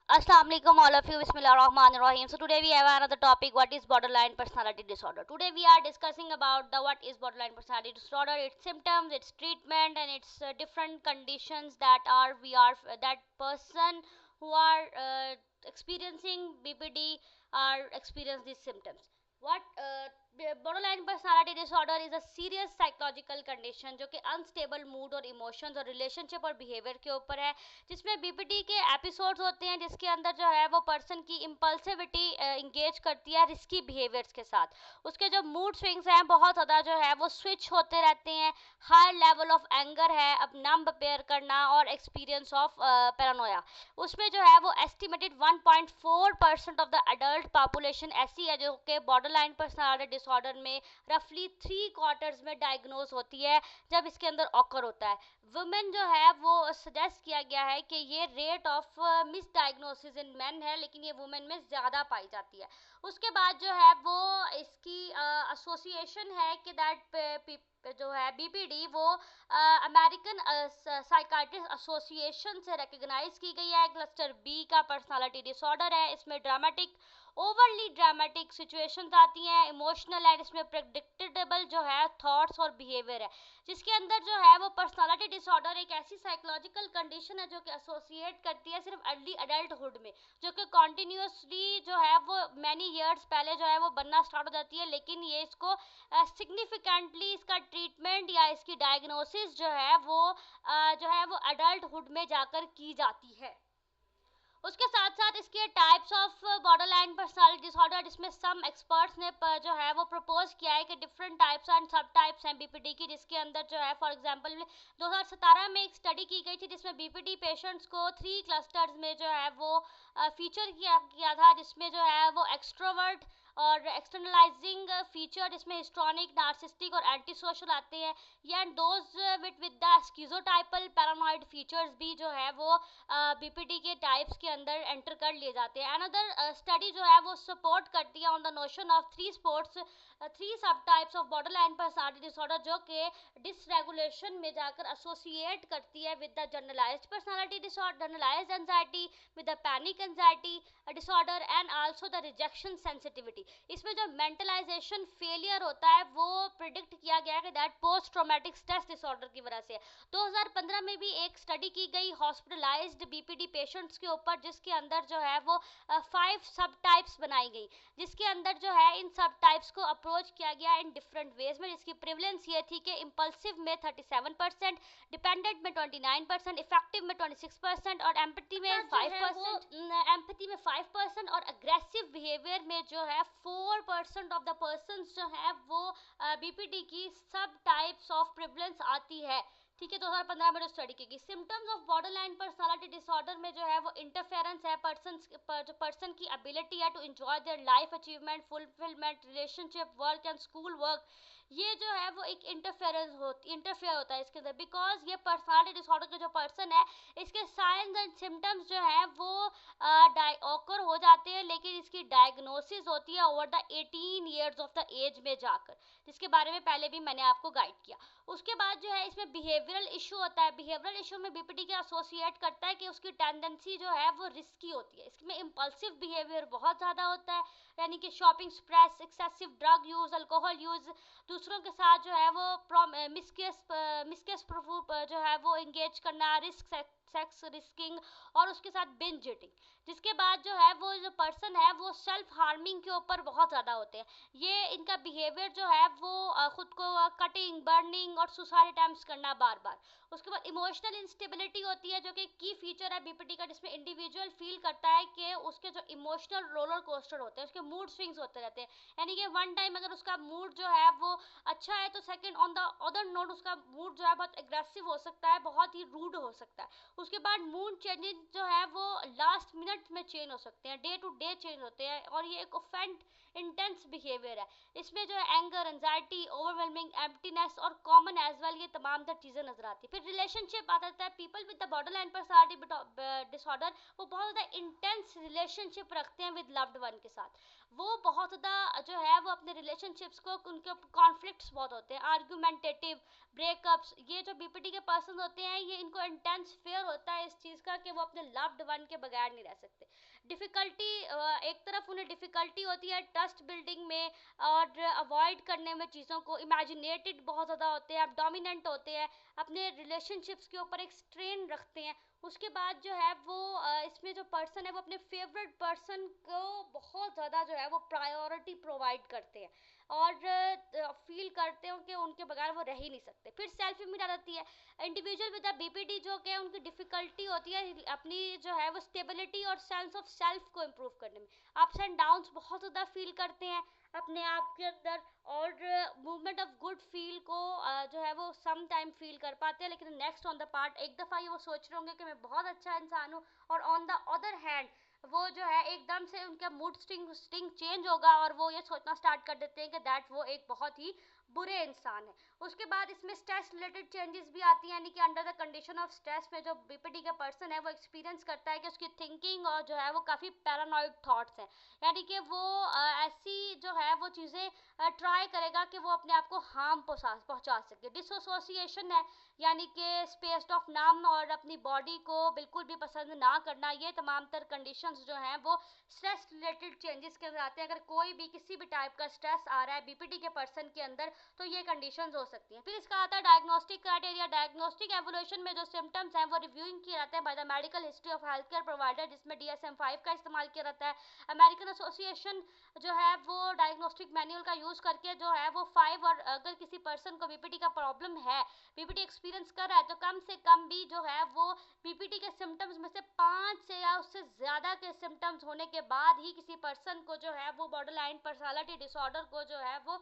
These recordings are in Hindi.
Assalamu alaikum all of you. Bismillahirrahmanirrahim. So today we have another topic, what is borderline personality disorder. Today we are discussing about the what is borderline personality disorder, its symptoms, its treatment, and its different conditions that person who are experiencing BPD are experience these symptoms. What borderline personality disorder is a serious psychological condition जो कि अनस्टेबल मूड और इमोशंस और रिलेशनशिप और बिहेवियर के ऊपर है, जिसमें बीपीटी के एपिसोड्स होते हैं जिसके अंदर जो है वो पर्सन की इम्पल्सिविटी इंगेज करती है रिस्की बिहेवियर्स के साथ। उसके जो मूड स्विंग्स हैं बहुत ज़्यादा जो है वो स्विच होते रहते हैं। हाई लेवल ऑफ एंगर है, अब नंब पेयर करना और एक्सपीरियंस ऑफ पैरानोया। उसमें जो है वो estimated 1.4% of the adult population ऐसी है जो कि बॉर्डरलाइन पर्सनालिटी डिसऑर्डर में रफली 3 क्वार्टर्स में डायग्नोज होती है जब इसके अंदर ऑकर होता है। वुमेन जो है वो सजेस्ट किया गया है कि ये rate of miss diagnosis in main है, लेकिन ये वुमेन में ज़्यादा पाई जाती है। उसके बाद जो है वो इसकी एसोसिएशन है कि दैट जो है बीपीडी वो अमेरिकन साइकाट्रिस्ट एसोसिएशन से रिकग्नाइज की गई है। क्लस्टर बी का पर्सनालिटी डिसऑर्डर है। इसमें ओवरली ड्रामेटिक सिचुएशंस आती हैं, इमोशनल है, इसमें प्रेडिक्टेबल जो है थॉट्स और बिहेवियर है। जिसके अंदर जो है वो पर्सनालिटी डिसऑर्डर एक ऐसी साइकोलॉजिकल कंडीशन है जो कि एसोसिएट करती है सिर्फ अर्ली अडल्टहुड में, जो कि कॉन्टिन्यूसली जो है वो मैनी ईयर्स पहले जो है वो बनना स्टार्ट हो जाती है, लेकिन ये इसको सिग्निफिकेंटली इसका ट्रीटमेंट या इसकी डायग्नोसिस जो है वो अडल्टहुड में जाकर की जाती है। उसके साथ साथ इसके types of borderline personality disorder, जिसमें सम एक्सपर्ट्स ने जो है वो प्रपोज किया है कि डिफरेंट टाइप्स एंड सब टाइप्स हैं बीपीडी की, जिसके अंदर जो है फॉर एग्जांपल 2017 में एक स्टडी की गई थी जिसमें बीपीडी पेशेंट्स को 3 क्लस्टर्स में जो है वो फीचर किया था, जिसमें जो है वो एक्सट्रोवर्ट और एक्सटर्नलाइजिंग फीचर, इसमें हिस्ट्रॉनिक, नार्सिस्टिक और एंटी सोशल आते हैं। या those with the schizotypal paranoid features भी जो है वो बीपीडी के टाइप्स के अंदर एंटर कर लिए जाते हैं। अनदर स्टडी जो है वो सपोर्ट करती है on the notion of three sub types of borderline personality disorder, जो कि डिसरेगुलेशन में जाकर एसोसिएट करती है with the generalised personality disorder, generalised anxiety, with the panic anxiety disorder and also the rejection sensitivity. इसमें जो मेंटलाइजेशन फेलियर होता है वो प्रिडिक्ट किया गया है कि that post traumatic stress disorder की वजह से। 2015 में भी एक स्टडी की गई हॉस्पिटलाइज्ड बीपीडी पेशेंट्स के ऊपर, जिसके अंदर जो है वो 5 सब टाइप्स बनाई गई, जिसके अंदर जो है इन सब टाइप्स को अप्रोच किया गया इन डिफरेंट वेज में। जिसकी प्रिवलेंस ये थी कि इम्पल्सिव में 37%, डिपेंडेंट में 29%, इफेक्टिव में 26% और एम्पैथी में 5% और अग्रेसिव बिहेवियर में जो है 4% ऑफ द पर्सन्स जो है वो बीपीडी की सब टाइप्स ऑफ प्रिवलेंस आती है। ठीक है, 2015 में जो स्टडी की। Symptoms of borderline personality disorder में जो है वो इंटरफेरेंस है पर्सन की एबिलिटी है to enjoy their life achievement, fulfilment, relationship, work and school work. ये जो है वो एक इंटरफेयर होता है इसके अंदर, बिकॉज ये पर्सनालिटी डिसऑर्डर का जो पर्सन है इसके साइंस एंड सिम्टम्स जो है वो ऑकर हो जाते हैं, लेकिन इसकी डायग्नोसिस होती है over the 18 years of the age में जाकर, जिसके बारे में पहले भी मैंने आपको गाइड किया। उसके बाद जो है इसमें बिहेवियरल इशू होता है। बिहेवियरल इशू में बीपीडी के एसोसिएट करता है कि उसकी टेंडेंसी जो है वो रिस्की होती है। इसमें इम्पल्सिव बिहेवियर बहुत ज़्यादा होता है, यानी कि shopping stress, excessive drug use, alcohol use, दूसरों के साथ जो है वो मिसकेस जो है वो इंगेज करना, सेक्स रिस्किंग और उसके साथ बिंज ईटिंग। जिसके बाद जो है वो जो पर्सन है वो सेल्फ हार्मिंग के ऊपर बहुत ज़्यादा होते हैं। ये इनका बिहेवियर जो है वो खुद को कटिंग, बर्निंग और सुसाइड अटेम्प्ट्स करना बार बार। उसके बाद इमोशनल इंस्टेबिलिटी होती है जो कि की फीचर है बीपीडी का, जिसमें इंडिविजुअल फील करता है कि उसके जो इमोशनल रोलर कोस्टर होते हैं उसके मूड स्विंग्स होते रहते हैं, यानी कि वन टाइम अगर उसका मूड जो है वो अच्छा है तो second on the other note उसका मूड जो है बहुत एग्रेसिव हो सकता है, बहुत ही रूड हो सकता है। उसके बाद मूड चेंजेस जो है वो लास्ट मिनट में चेंज हो सकते हैं, डे टू डे चेंज होते हैं, और ये एक इंटेंस बिहेवियर है। इसमें जो है एंगर, एंजाइटी, ओवरवेलमिंग, एम्प्टीनेस और कॉमन एज वेल, ये तमाम तर चीज़ें नजर आती है। फिर रिलेशनशिप आता है। People with the borderline personality disorder वो बहुत ज़्यादा इंटेंस रिलेशनशिप रखते हैं विद लव्ड वन के साथ। वो बहुत ज़्यादा जो है वो अपने रिलेशनशिप्स को, उनके कॉन्फ्लिक्ट्स बहुत होते हैं, आर्गुमेंटेटिव, ब्रेकअप्स। ये जो बीपीटी के पर्सन होते हैं, ये इनको इंटेंस फेयर होता है इस चीज़ का कि वो अपने लव्ड वन के बगैर नहीं रह सकते। डिफ़िकल्टी, एक तरफ उन्हें डिफ़िकल्टी होती है ट्रस्ट बिल्डिंग में और अवॉइड करने में चीज़ों को, इमेजिनेटेड बहुत ज़्यादा होते हैं, डोमिनेंट होते हैं, अपने रिलेशनशिप्स के ऊपर एक स्ट्रेन रखते हैं। उसके बाद जो है वो इसमें जो पर्सन है वो अपने फेवरेट पर्सन को बहुत ज़्यादा जो है वो प्रायोरिटी प्रोवाइड करते हैं और फील करते हैं कि उनके बगैर वो रह ही नहीं सकते। फिर सेल्फ इमेज आ जाती है। इंडिविजुअल विद बीपीटी जो कि उनकी डिफ़िकल्टी होती है अपनी जो है वो स्टेबिलिटी और सेंस ऑफ सेल्फ को इम्प्रूव करने में। अप्स एंड डाउन्स बहुत ज़्यादा फील करते हैं अपने आप के अंदर और मूवमेंट ऑफ गुड फील को जो है वो सम टाइम फील कर पाते हैं, लेकिन नेक्स्ट ऑन द पार्ट एक दफ़ा ये वो सोच रहे होंगे कि मैं बहुत अच्छा इंसान हूँ, और ऑन द अदर हैंड वो जो है एकदम से उनका मूड स्टिंग चेंज होगा और वो ये सोचना स्टार्ट कर देते हैं कि दैट वो एक बहुत ही बुरे इंसान है। उसके बाद इसमें स्ट्रेस रिलेटेड चेंजेस भी आती हैं, यानी कि under the condition of stress में जो बीपीटी का पर्सन है वो एक्सपीरियंस करता है कि उसकी थिंकिंग और जो है वो काफ़ी पैरानॉइड थॉट्स हैं, यानी कि वो ऐसी जो है वो चीज़ें ट्राई करेगा कि वो अपने आप को हार्म पहुंचा सके। डिसोसिएशन है, यानी कि स्पेस्ड ऑफ नम और अपनी बॉडी को बिल्कुल भी पसंद ना करना। ये तमाम तर कंडीशंस जो हैं वो स्ट्रेस रिलेटेड चेंजेस के अंदर आते हैं। अगर कोई भी किसी भी टाइप का स्ट्रेस आ रहा है बीपीटी के पर्सन के अंदर तो ये कंडीशंस हो सकती हैं। फिर इसका आता है डायग्नोस्टिक क्राइटेरिया। डायग्नोस्टिक एवोल्यूशन में जो सिम्टम्स हैं वो रिव्यूइंग किया जाता है by the medical history of health care provider, जिसमें DSM-5 का इस्तेमाल किया जाता है। अमेरिकन एसोसिएशन जो है वो डायग्नोस्टिक मैनुअल का यूज़ करके जो है वो 5, और अगर किसी पर्सन को बीपीटी का प्रॉब्लम है, बीपीटी एक्सपीरियंस कर रहा है, तो कम से कम भी जो है वो बीपीटी के सिम्टम्स में से 5 से या उससे ज़्यादा के सिम्टम्स होने के बाद ही किसी पर्सन को जो है वो बॉर्डरलाइन पर्सनालिटी डिसऑर्डर को जो है वो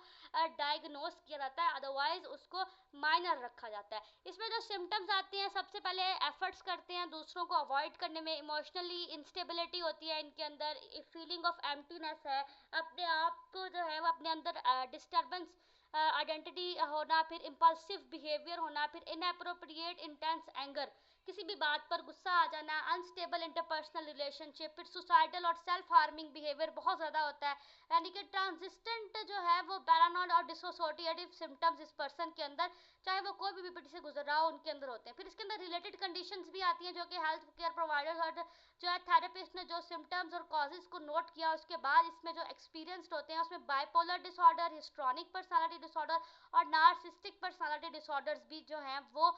डायग्नोस किया जाता है, अदरवाइज उसको माइनर रखा जाता है। इसमें जो सिम्टम्स आते हैं, सबसे पहले एफर्ट्स करते हैं दूसरों को अवॉइड करने में, इमोशनली इंस्टेबिलिटी होती है इनके अंदर, फीलिंग ऑफ एम्प्टीनेस है, अपने आप को जो है वो अपने अंदर डिस्टर्बेंस आइडेंटिटी होना, फिर इम्पल्सिव बिहेवियर होना, फिर इनएप्रोप्रिएट इंटेंस एंगर, किसी भी बात पर गुस्सा आ जाना, अनस्टेबल इंटरपर्सनल रिलेशनशिप, फिर सुसाइडल और सेल्फ हार्मिंग बिहेवियर बहुत ज़्यादा होता है, यानी कि ट्रांजिस्टेंट जो है वो पैरानॉइड और डिसोसिएटिव सिम्टम्स इस पर्सन के अंदर, चाहे वो कोई भी बीपीटी से गुजर रहा हो, उनके अंदर होते हैं। फिर इसके अंदर रिलेटेड कंडीशंस भी आती हैं जो कि हेल्थ केयर प्रोवाइडर्स और जो है थेरेपिस्ट ने जो सिम्टम्स और कॉजेज को नोट किया, उसके बाद इसमें जो एक्सपीरियंस्ड होते हैं उसमें बाइपोलर डिसऑर्डर, हिस्ट्रॉनिक पर्सनालिटी डिसऑर्डर और नार्सिसिस्टिक पर्सनालिटी डिसऑर्डर्स भी जो हैं वो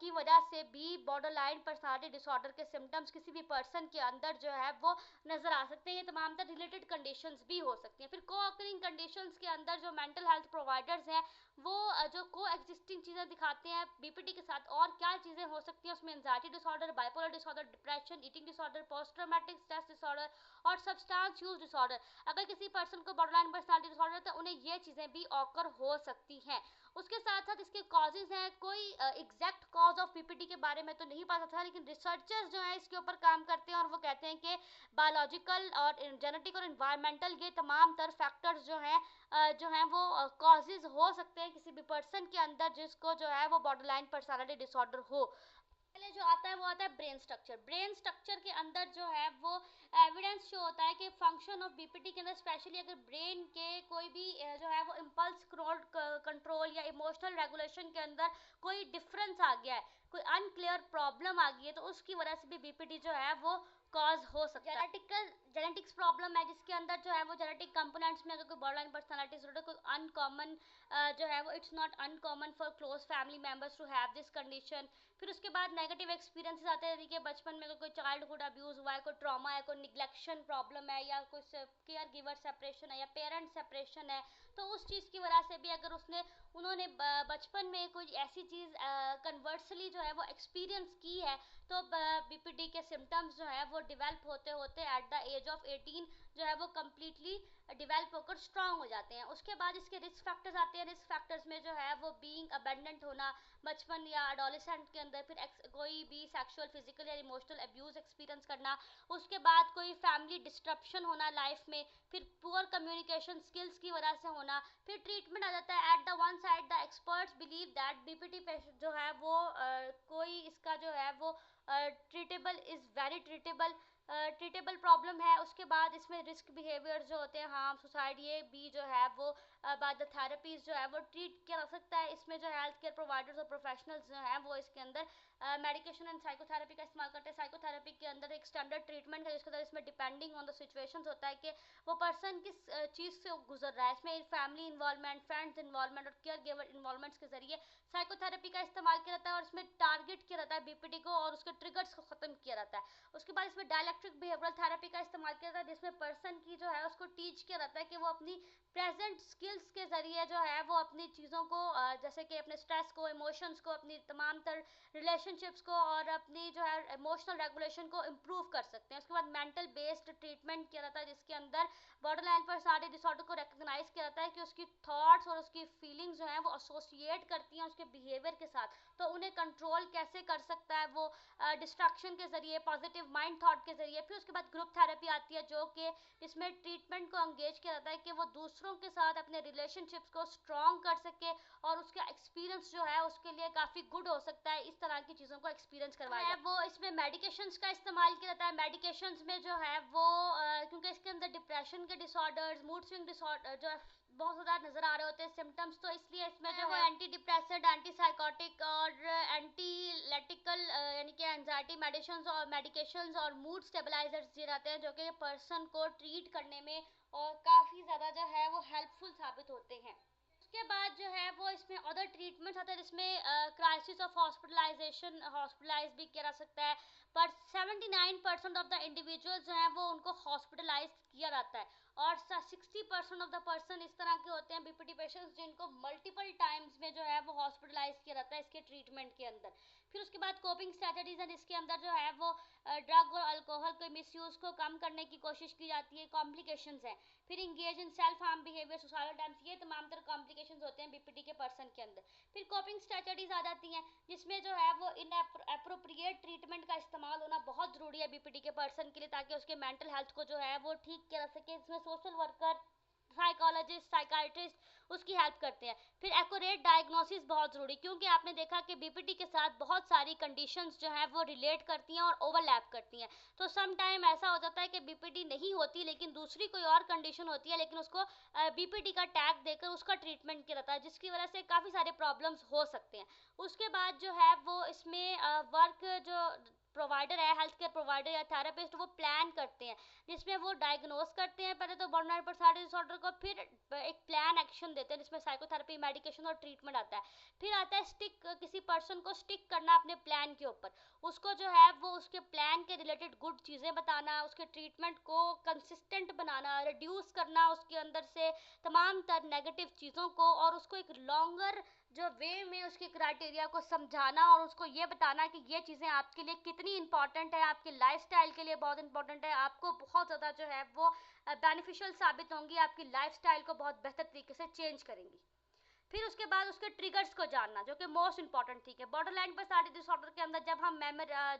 की वजह से भी बॉर्डरलाइन पर्सनालिटी डिसऑर्डर के सिम्टम्स किसी भी पर्सन के अंदर जो है वो नजर आ सकते हैं। ये तमाम तर रिलेटेड कंडीशंस भी हो सकती हैं। फिर को ऑकरिंग कंडीशंस के अंदर जो मेंटल हेल्थ प्रोवाइडर्स हैं वो जो को एग्जिस्टिंग चीज़ें दिखाते हैं बीपीटी के साथ, और क्या चीज़ें हो सकती हैं उसमें anxiety disorder, bipolar disorder, depression, eating disorder, post traumatic stress disorder और सब्सटेंस यूज डिसऑर्डर। अगर किसी पर्सन को बॉर्डरलाइन पर्सनालिटी डिसऑर्डर है तो उन्हें ये चीज़ें भी ऑकर हो सकती हैं। उसके साथ साथ इसके कॉजेज हैं, कोई एग्जैक्ट कॉज ऑफ बीपीटी के बारे में तो नहीं पता था, लेकिन रिसर्चर्स जो हैं इसके ऊपर काम करते हैं और वो कहते हैं कि बायोलॉजिकल और जेनेटिक और इन्वायरमेंटल ये तमाम तर फैक्टर्स जो हैं वो कॉजेज हो सकते हैं किसी भी पर्सन के अंदर जिसको जो है वो बॉर्डरलाइन पर्सनालिटी डिसऑर्डर हो। पहले जो आता है वो आता है ब्रेन स्ट्रक्चर। ब्रेन स्ट्रक्चर के अंदर जो है वो एविडेंस शो होता है कि फंक्शन ऑफ बीपीटी के अंदर स्पेशली अगर ब्रेन के कोई भी जो है वो इम्पल्स कंट्रोल या इमोशनल रेगुलेशन के अंदर कोई डिफरेंस आ गया है, कोई अनक्लियर प्रॉब्लम आ गई है, तो उसकी वजह से भी बीपीटी जो है वो कॉज हो सकता है। जेनेटिक्स प्रॉब्लम है जिसके अंदर जो है वो जेनेटिक कंपोनेंट्स में अगर कोई बॉर्डरलाइन पर्सनालिटी डिसऑर्डर कोई अनकॉमन जो है वो it's not uncommon for close family members to have this condition. फिर उसके बाद नेगेटिव एक्सपीरियंसेस आते हैं कि बचपन में अगर कोई चाइल्डहुड अब्यूज़ हुआ है, कोई ट्रॉमा है, कोई निग्लेक्शन प्रॉब्लम है, या कोई केयर गिवर सेपरेशन है या पेरेंट सेपरेशन है, तो उस चीज़ की वजह से भी अगर उन्होंने बचपन में कोई ऐसी चीज़ कन्वर्सली जो है वो एक्सपीरियंस की है, तो बीपीडी के सिम्टम्स जो है वो डेवलप होते होते एट द एज ऑफ 18 जो है वो कम्प्लीटली डेवलप होकर स्ट्रांग हो जाते हैं। उसके बाद इसके रिस्क फैक्टर्स आते हैं। रिस्क फैक्टर्स में जो है वो बीइंग अबेंडेंट होना बचपन या एडोलेसेंट के अंदर, फिर कोई भी सेक्सुअल, फिजिकल या इमोशनल अब्यूज़ एक्सपीरियंस करना, उसके बाद कोई फैमिली डिस्ट्रप्शन होना लाइफ में, फिर पुअर कम्युनिकेशन स्किल्स की वजह से होना, फिर ट्रीटमेंट आ जाता है। At the one side the experts believe that BPT patient जो है वो कोई इसका जो है वो treatable is very treatable problem है। उसके बाद इसमें रिस्क बिहेवियर जो होते हैं, हाँ सुसाइड, ये भी जो है वो बाद द थेरेपीज जो है वो ट्रीट किया जा सकता है। इसमें जो हेल्थ केयर प्रोवाइडर्स और प्रोफेशनल्स जो हैं वो इसके अंदर मेडिकेशन एंड साइकोथेरेपी का इस्तेमाल करते हैं। साइकोथेरेपी के अंदर एक स्टैंडर्ड ट्रीटमेंट है जिसके अंदर इसमें डिपेंडिंग ऑन द सिचुएशंस होता है कि वो पर्सन किस चीज़ से गुजर रहा है। इसमें फैमिली इन्वॉल्वमेंट, फ्रेंड्स इन्वॉल्वमेंट और केयर गिवर इन्वॉल्वमेंट्स के जरिए साइकोथेरेपी का इस्तेमाल किया जाता है और इसमें टारगेट किया जाता है बीपीडी को और उसके ट्रिगर्स को ख़त्म किया जाता है। उसके बाद इसमें डायलैक्ट्रिक बिहेवियरल थेरेपी का इस्तेमाल किया जाता है जिसमें पर्सन की जो है उसको टीच किया जाता है कि वो अपनी प्रेजेंट स्किल्स के ज़रिए जो है वो अपनी चीज़ों को जैसे कि अपने स्ट्रेस को, इमोशंस को, अपनी तमाम तर रिलेशनशिप्स को और अपनी जो है इमोशनल रेगुलेशन को इम्प्रूव कर सकते हैं। उसके बाद मेंटल बेस्ड ट्रीटमेंट किया जाता है जिसके अंदर बॉर्डरलाइन पर्सनालिटी डिसऑर्डर को रिकॉग्नाइज किया जाता है कि उसकी थॉट्स और उसकी फीलिंग्स जो हैं वो एसोसिएट करती हैं उसके बिहेवियर के साथ, तो उन्हें कंट्रोल कैसे कर सकता है वो डिस्ट्रैक्शन के ज़रिए, पॉजिटिव माइंड थॉट के ज़रिए। फिर उसके बाद ग्रुप थेरेपी आती है जो कि इसमें ट्रीटमेंट को एंगेज किया जाता है कि वो दूसरों के साथ अपने रिलेशनशिप्स को स्ट्रॉन्ग कर सके और उसका एक्सपीरियंस जो है उसके लिए काफ़ी गुड हो सकता है। इस तरह की चीज़ों को एक्सपीरियंस करवाया है वो। इसमें मेडिकेशंस का इस्तेमाल किया जाता है। मेडिकेशंस में जो है वो क्योंकि इसके अंदर डिप्रेशन के डिसऑर्डर्स, मूड स्विंग डिसऑर्डर जो बहुत ज़्यादा नज़र आ रहे होते हैं सिम्टम्स, तो इसलिए इसमें जो है एंटी डिप्रेसेंट, एंटी साइकोटिक और एंटी लेटिकल यानी कि एंजाइटी मेडिकेशंस और मूड स्टेबलाइजर्स दिए जाते हैं जो कि पर्सन को ट्रीट करने में और काफ़ी ज़्यादा जो है वो हेल्पफुल साबित होते हैं। उसके बाद जो है वो इसमें अदर ट्रीटमेंट्स आते हैं जिसमें क्राइसिस ऑफ हॉस्पिटलाइज भी किया जा सकता है, पर 79% ऑफ द इंडिविजुअल्स जो हैं वो उनको हॉस्पिटलाइज किया जाता है और 60% ऑफ द पर्सन इस तरह के होते हैं बीपीटी पेशेंट्स जिनको मल्टीपल टाइम्स में जो है वो हॉस्पिटलाइज किया जाता है इसके ट्रीटमेंट के अंदर। फिर उसके बाद कोपिंग स्ट्रैटेजीज एंड इसके अंदर जो है वो ड्रग और अल्कोहल के मिसयूज़ को कम करने की कोशिश की जाती है। कॉम्प्लिकेशंस हैं, फिर engage in self harm behaviour, suicidal attempts, ये तमाम तरह कॉम्प्लिकेशंस होते हैं बीपीटी के पर्सन के अंदर। फिर कोपिंग स्ट्रैटेजीज आ जाती हैं जिसमें जो है वो इन एप्रोप्रिएट ट्रीटमेंट का इस्तेमाल होना बहुत ज़रूरी है बीपीटी के पर्सन के लिए ताकि उसके मेंटल हेल्थ को जो है वो ठीक किया जा सके। इसमें सोशल वर्कर, साइकोलॉजिस्ट, साइकाइट्रिस्ट उसकी हेल्प करते हैं। फिर एक्यूरेट डायग्नोसिस बहुत ज़रूरी, क्योंकि आपने देखा कि बीपीटी के साथ बहुत सारी कंडीशंस जो हैं वो रिलेट करती हैं और ओवरलैप करती हैं। तो सम टाइम ऐसा हो जाता है कि बीपीटी नहीं होती लेकिन दूसरी कोई और कंडीशन होती है लेकिन उसको बीपीटी का टैग देकर उसका ट्रीटमेंट किया जाता है जिसकी वजह से काफ़ी सारे प्रॉब्लम्स हो सकते हैं। उसके बाद जो है वो इसमें वर्क जो प्रोवाइडर है, हेल्थ केयर प्रोवाइडर या थेरेपिस्ट, वो प्लान करते हैं जिसमें वो डायग्नोस करते हैं पहले तो बॉर्डरलाइन पर्सनालिटी डिसऑर्डर को, फिर एक प्लान एक्शन देते हैं जिसमें साइकोथेरेपी, मेडिकेशन और ट्रीटमेंट आता है। फिर आता है स्टिक, किसी पर्सन को स्टिक करना अपने प्लान के ऊपर, उसको जो है वो उसके प्लान के रिलेटेड गुड चीज़ें बताना, उसके ट्रीटमेंट को कंसिस्टेंट बनाना, रिड्यूस करना उसके अंदर से तमाम तर नेगेटिव चीज़ों को और उसको एक लॉन्गर जो वे में उसके क्राइटेरिया को समझाना और उसको ये बताना कि ये चीज़ें आपके लिए कितनी इंपॉर्टेंट है, आपके लाइफस्टाइल के लिए बहुत इंपॉर्टेंट है, आपको बहुत ज़्यादा जो है वो बेनिफिशियल साबित होंगी, आपकी लाइफस्टाइल को बहुत बेहतर तरीके से चेंज करेंगी। फिर उसके बाद उसके ट्रिगर्स को जानना जो कि मोस्ट इंपॉर्टेंट ठीक है। बॉर्डरलाइन पर्सनालिटी डिसऑर्डर के अंदर जब हम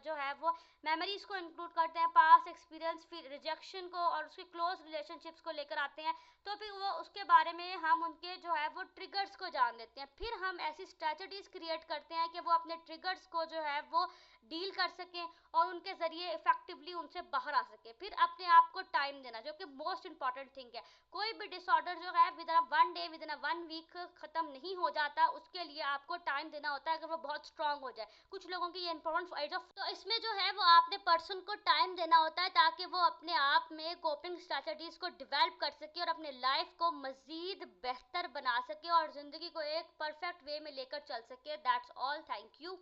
जो है वो मेमोरीज को इंक्लूड करते हैं, पास्ट एक्सपीरियंस, फिर रिजेक्शन को और उसके क्लोज रिलेशनशिप्स को लेकर आते हैं, तो फिर वो उसके बारे में हम उनके जो है वो ट्रिगर्स को जान लेते हैं। फिर हम ऐसी स्ट्रैटेजीज क्रिएट करते हैं कि वो अपने ट्रिगर्स को जो है वो डील कर सकें और उनके ज़रिए इफेक्टिवली उनसे बाहर आ सके। फिर अपने आप को टाइम देना जो कि मोस्ट इंपॉर्टेंट थिंग है। कोई भी डिसऑर्डर जो है within 1 day, within 1 week खत्म नहीं हो जाता, उसके लिए आपको टाइम देना होता है अगर वो बहुत स्ट्रांग हो जाए। कुछ लोगों की ये इंपॉर्टेंट एज ऑफ, तो इसमें जो है वो आपने पर्सन को टाइम देना होता है ताकि वो अपने आप में कोपिंग स्ट्रैटेजीज को डेवलप कर सके और अपने लाइफ को मजीद बेहतर बना सके और ज़िंदगी को एक परफेक्ट वे में लेकर चल सके। That's all, thank you.